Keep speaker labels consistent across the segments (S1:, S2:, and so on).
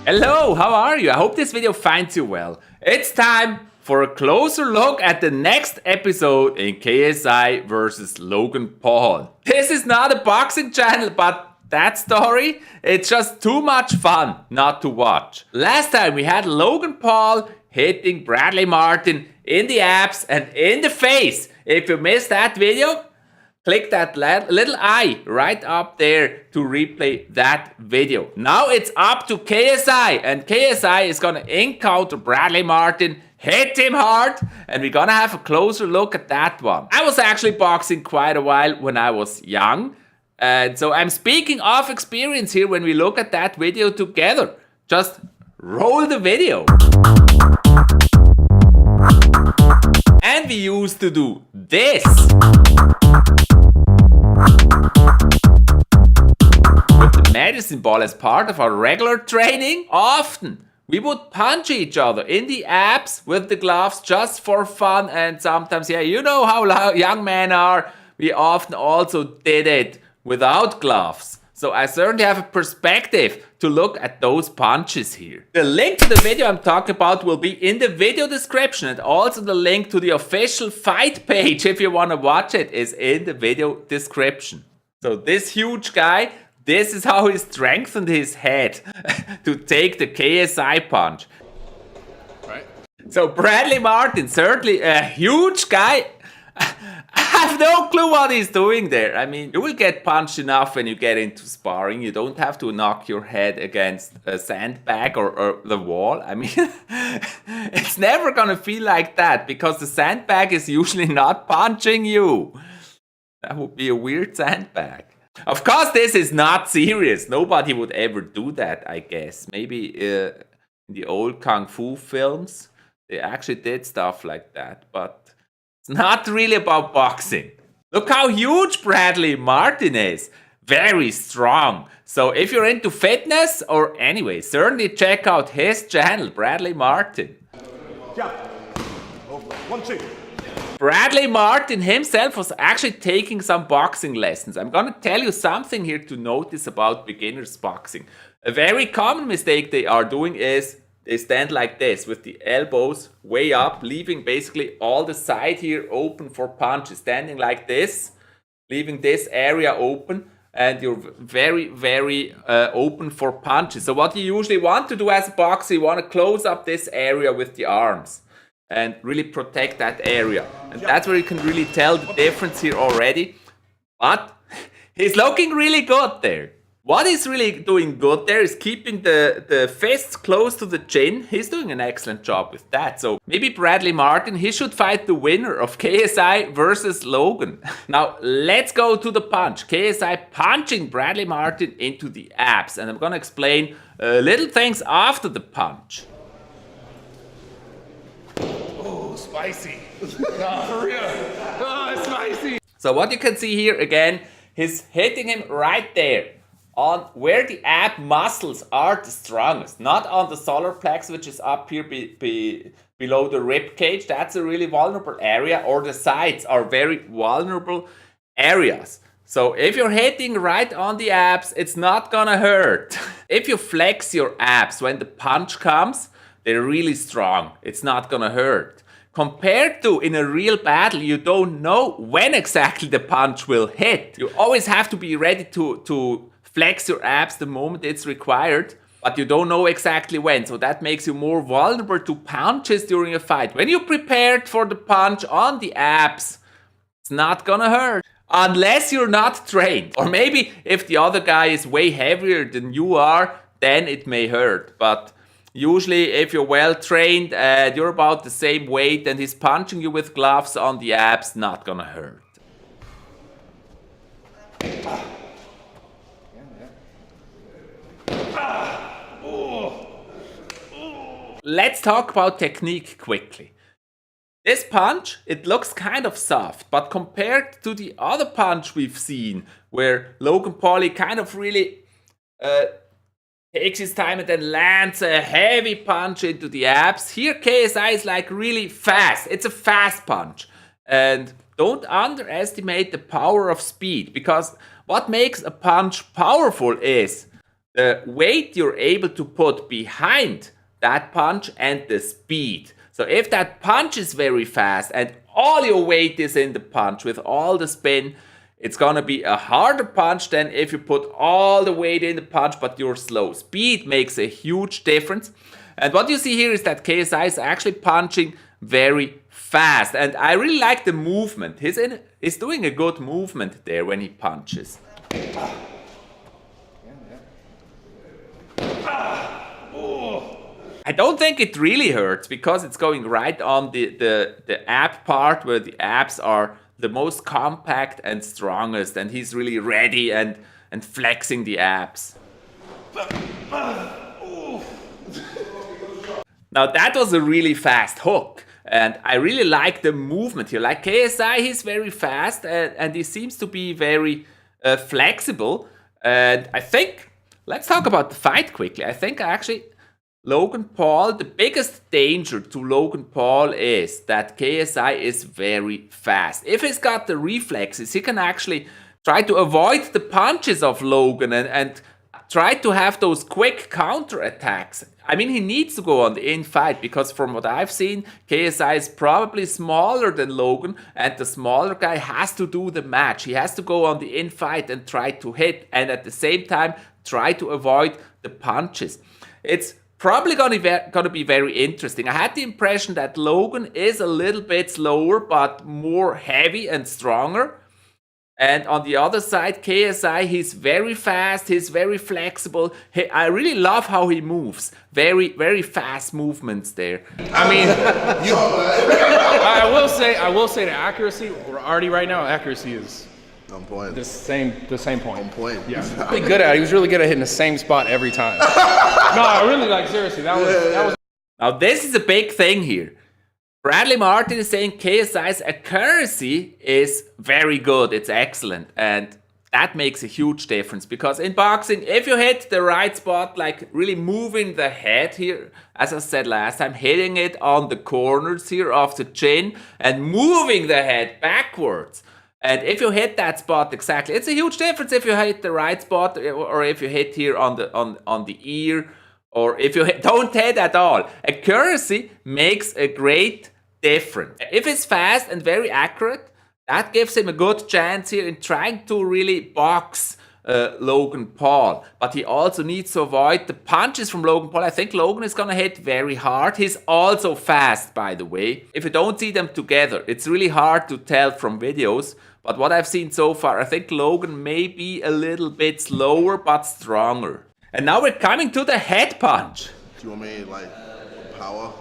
S1: Hello, how are you? I hope this video finds you well. It's time for a closer look at the next episode in KSI versus Logan Paul. This is not a boxing channel, but that story, it's just too much fun not to watch. Last time we had Logan Paul hitting Bradley Martyn in the abs and in the face. If you missed that video, click that little eye right up there to replay that video. Now it's up to KSI, and KSI is gonna encounter Bradley Martyn, hit him hard, and we're gonna have a closer look at that one. I was actually boxing quite a while when I was young, and so I'm speaking of experience here when we look at that video together. Just roll the video. And we used to do this. With the medicine ball as part of our regular training, often we would punch each other in the abs with the gloves just for fun, and sometimes, yeah, you know how young men are, we often also did it without gloves. So I certainly have a perspective to look at those punches here. The link to the video I'm talking about will be in the video description, and also the link to the official fight page, if you want to watch it, is in the video description. So this huge guy, this is how he strengthened his head to take the KSI punch. Right. So Bradley Martyn, certainly a huge guy. I have no clue what he's doing there. I mean, you will get punched enough when you get into sparring. You don't have to knock your head against a sandbag or the wall. I mean, it's never gonna feel like that because the sandbag is usually not punching you. That would be a weird sandbag. Of course, this is not serious. Nobody would ever do that, I guess. Maybe in the old Kung Fu films, they actually did stuff like that, but it's not really about boxing. Look how huge Bradley Martyn is. Very strong. So if you're into fitness, or anyway, certainly check out his channel, Bradley Martyn.
S2: Jump. 1, 2.
S1: Bradley Martyn himself was actually taking some boxing lessons. I'm gonna tell you something here to notice about beginners boxing. A very common mistake they are doing is they stand like this with the elbows way up, leaving basically all the side here open for punches. Standing like this, leaving this area open, and you're very, very open for punches. So what you usually want to do as a boxer, you want to close up this area with the arms and really protect that area. And that's where you can really tell the difference here already. But he's looking really good there. What he's really doing good there is keeping the fists close to the chin. He's doing an excellent job with that. So maybe Bradley Martyn, he should fight the winner of KSI versus Logan. Now let's go to the punch. KSI punching Bradley Martyn into the abs. And I'm gonna explain little things after the punch.
S2: Oh, spicy. Oh, for real. Oh, spicy.
S1: So what you can see here again, he's hitting him right there, on where the ab muscles are the strongest, not on the solar plexus, which is up here below the rib cage. That's a really vulnerable area, or the sides are very vulnerable areas. So if you're hitting right on the abs, it's not gonna hurt. If you flex your abs when the punch comes, they're really strong. It's not gonna hurt. Compared to in a real battle, you don't know when exactly the punch will hit. You always have to be ready to flex your abs the moment it's required, but you don't know exactly when. So that makes you more vulnerable to punches during a fight. When you're prepared for the punch on the abs, it's not gonna hurt. Unless you're not trained. Or maybe if the other guy is way heavier than you are, then it may hurt. But usually if you're well trained and you're about the same weight and he's punching you with gloves on the abs, not gonna hurt. Let's talk about technique quickly. This punch, it looks kind of soft, but compared to the other punch we've seen, where Logan Paul kind of really takes his time and then lands a heavy punch into the abs, here KSI is like really fast. It's a fast punch. And don't underestimate the power of speed, because what makes a punch powerful is the weight you're able to put behind that punch and the speed. So if that punch is very fast and all your weight is in the punch with all the spin, it's gonna be a harder punch than if you put all the weight in the punch but you're slow. Speed makes a huge difference. And what you see here is that KSI is actually punching very fast. And I really like the movement. He's doing a good movement there when he punches. I don't think it really hurts because it's going right on the ab part where the abs are the most compact and strongest, and he's really ready and flexing the abs. Now that was a really fast hook, and I really like the movement here. Like KSI, he's very fast and he seems to be very flexible. And I think, let's talk about the fight quickly. I think actually Logan Paul, the biggest danger to Logan Paul is that KSI is very fast. If he's got the reflexes, he can actually try to avoid the punches of Logan and try to have those quick counter attacks. I mean, he needs to go on the in-fight because from what I've seen, KSI is probably smaller than Logan, and the smaller guy has to do the match. He has to go on the in-fight and try to hit, and at the same time try to avoid the punches. It's probably gonna be very interesting. I had the impression that Logan is a little bit slower but more heavy and stronger. And on the other side, KSI, he's very fast, he's very flexible. I really love how he moves. Very, very fast movements there.
S2: I mean, I will say the accuracy, already right now, accuracy is
S3: on point.
S2: the same point.
S3: On point.
S2: Yeah, really good at it. He was really good at hitting the same spot every time. No, I really like, seriously, that was.
S1: Now this is a big thing here. Bradley Martyn is saying KSI's accuracy is very good, it's excellent, and that makes a huge difference because in boxing, if you hit the right spot, like really moving the head here, as I said last time, hitting it on the corners here of the chin and moving the head backwards, and if you hit that spot exactly, it's a huge difference if you hit the right spot or if you hit here on the ear, or if you don't hit at all. Accuracy makes a great difference. If it's fast and very accurate, that gives him a good chance here in trying to really box Logan Paul. But he also needs to avoid the punches from Logan Paul. I think Logan is going to hit very hard. He's also fast, by the way. If you don't see them together, it's really hard to tell from videos. But what I've seen so far, I think Logan may be a little bit slower but stronger. And now we're coming to the head punch.
S3: Do you want me like power?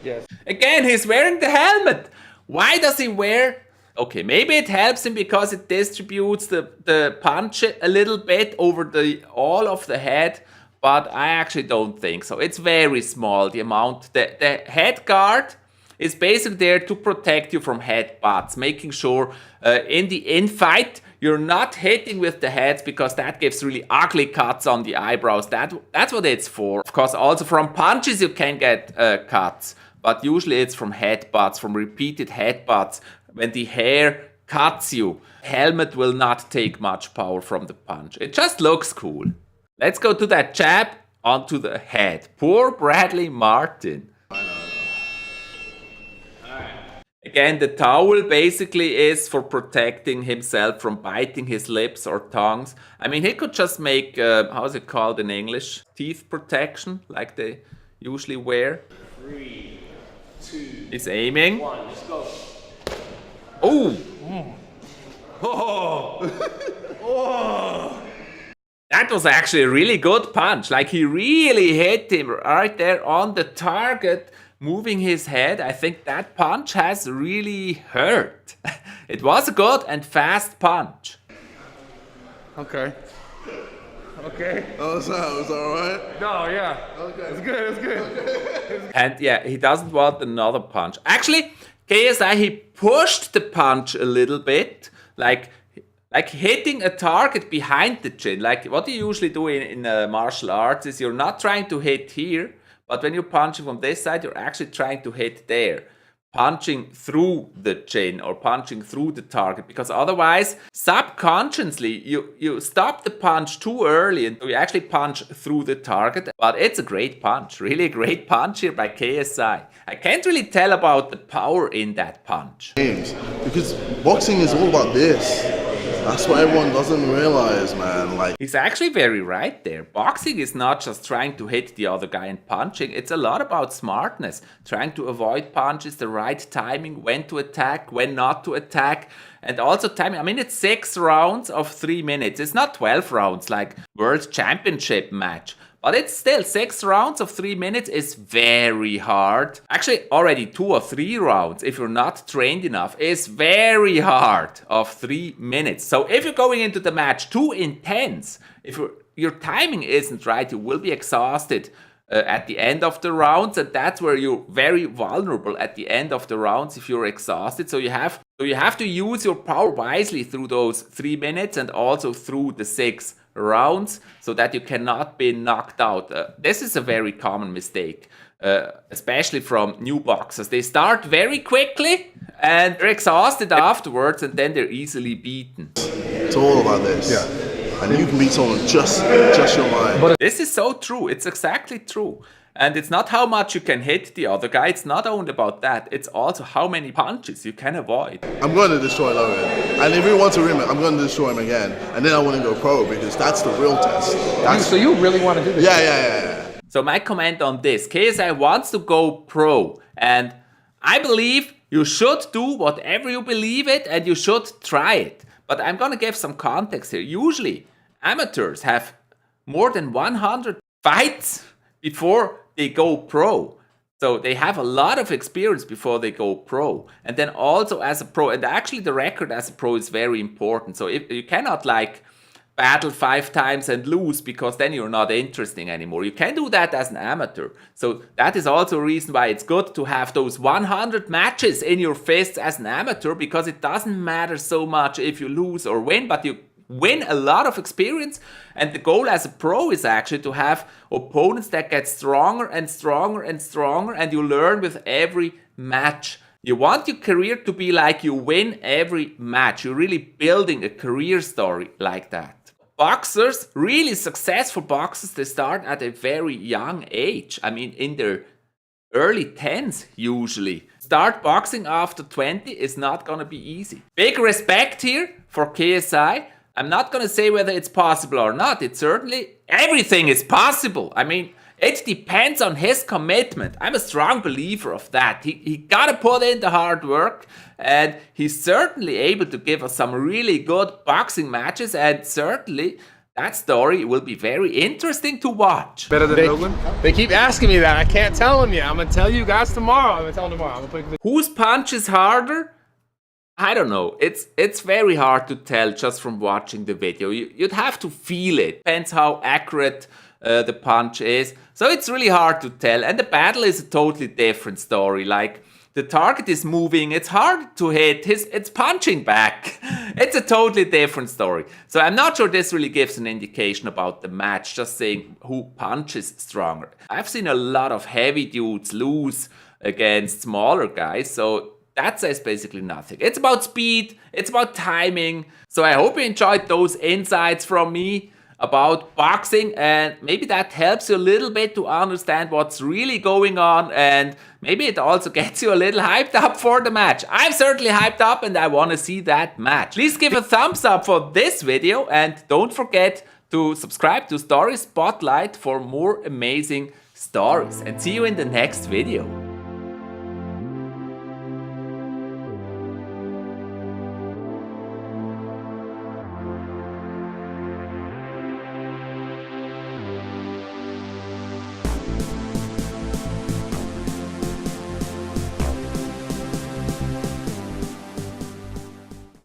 S2: Yes.
S1: Again, he's wearing the helmet. Why does he wear? Okay, maybe it helps him because it distributes the punch a little bit over all of the head, but I actually don't think so. It's very small, the amount. The head guard is basically there to protect you from headbutts, making sure in the in-fight you're not hitting with the heads because that gives really ugly cuts on the eyebrows. That's what it's for. Of course, also from punches you can get cuts, but usually it's from headbutts, from repeated headbutts. When the hair cuts you, helmet will not take much power from the punch. It just looks cool. Let's go to that jab onto the head. Poor Bradley Martyn. Again, the towel basically is for protecting himself from biting his lips or tongues. I mean, he could just make, how's it called in English? Teeth protection, like they usually wear.
S2: 3, 2,
S1: He's aiming.
S2: 1, let's go.
S1: Oh!
S2: Oh!
S1: That was actually a really good punch. Like he really hit him right there on the target, moving his head. I think that punch has really hurt. It was a good and fast punch.
S2: Okay. Okay.
S3: Oh, it's all right.
S2: No, yeah.
S3: Okay.
S2: It's good, it's good.
S3: Okay.
S1: And yeah, he doesn't want another punch. Actually, KSI, he pushed the punch a little bit, like hitting a target behind the chin. Like what you usually do in martial arts is you're not trying to hit here, but when you're punching from this side, you're actually trying to hit there. punching through the chin or punching through the target, because otherwise subconsciously you stop the punch too early and you actually punch through the target. But it's a great punch, really a great punch here by 𝗙𝗧𝗧. I can't really tell about the power in that punch.
S3: Because boxing is all about this. That's what everyone doesn't realize, man. Like,
S1: he's actually very right there. Boxing is not just trying to hit the other guy and punching. It's a lot about smartness, trying to avoid punches, the right timing, when to attack, when not to attack, and also timing. I mean, it's 6 rounds of 3 minutes. It's not 12 rounds like World Championship match. But it's still 6 rounds of 3 minutes is very hard. Actually, already 2 or 3 rounds, if you're not trained enough, is very hard of 3 minutes. So if you're going into the match too intense, if your timing isn't right, you will be exhausted at the end of the rounds, and that's where you're very vulnerable at the end of the rounds if you're exhausted. So you have to use your power wisely through those 3 minutes and also through the 6 rounds, so that you cannot be knocked out. This is a very common mistake, especially from new boxers. They start very quickly and they're exhausted afterwards, and then they're easily beaten.
S3: it's all about this. Yeah. And you can beat someone just your mind.
S1: This is so true. It's exactly true. And it's not how much you can hit the other guy. It's not only about that. It's also how many punches you can avoid.
S3: I'm going to destroy Logan. And if he wants a rematch, I'm going to destroy him again. And then I want to go pro, because that's the real test.
S2: So you really want to do this?
S3: Yeah.
S1: So my comment on this, 𝗙𝗧𝗧 wants to go pro. And I believe you should do whatever you believe it, and you should try it. But I'm going to give some context here. Usually, amateurs have more than 100 fights before they go pro. So they have a lot of experience before they go pro. And then also as a pro, and actually the record as a pro is very important. So if you cannot like battle 5 times and lose, because then you're not interesting anymore. You can do that as an amateur. So that is also a reason why it's good to have those 100 matches in your fists as an amateur, because it doesn't matter so much if you lose or win, but you win a lot of experience. And the goal as a pro is actually to have opponents that get stronger and stronger and stronger, and you learn with every match. You want your career to be like you win every match. You're really building a career story like that. Boxers, really successful boxers, they start at a very young age. I mean, in their early 10s usually. Start boxing after 20 is not going to be easy. Big respect here for 𝗙𝗧𝗧. I'm not going to say whether it's possible or not. It's certainly, everything is possible. I mean, it depends on his commitment. I'm a strong believer of that. He got to put in the hard work, and he's certainly able to give us some really good boxing matches, and certainly that story will be very interesting to watch.
S2: Better than Logan? They keep asking me that. I can't tell them yet. I'm going to tell you guys tomorrow. I'm going to tell them tomorrow.
S1: Whose punch is harder? I don't know. It's very hard to tell just from watching the video. You'd have to feel it. Depends how accurate the punch is. So it's really hard to tell. And the battle is a totally different story. Like, the target is moving. It's hard to hit. It's punching back. It's a totally different story. So I'm not sure this really gives an indication about the match, just saying who punches stronger. I've seen a lot of heavy dudes lose against smaller guys. So that says basically nothing. It's about speed, it's about timing. So I hope you enjoyed those insights from me about boxing, and maybe that helps you a little bit to understand what's really going on, and maybe it also gets you a little hyped up for the match. I'm certainly hyped up and I want to see that match. Please give a thumbs up for this video, and don't forget to subscribe to StorySpotlight for more amazing stories, and see you in the next video.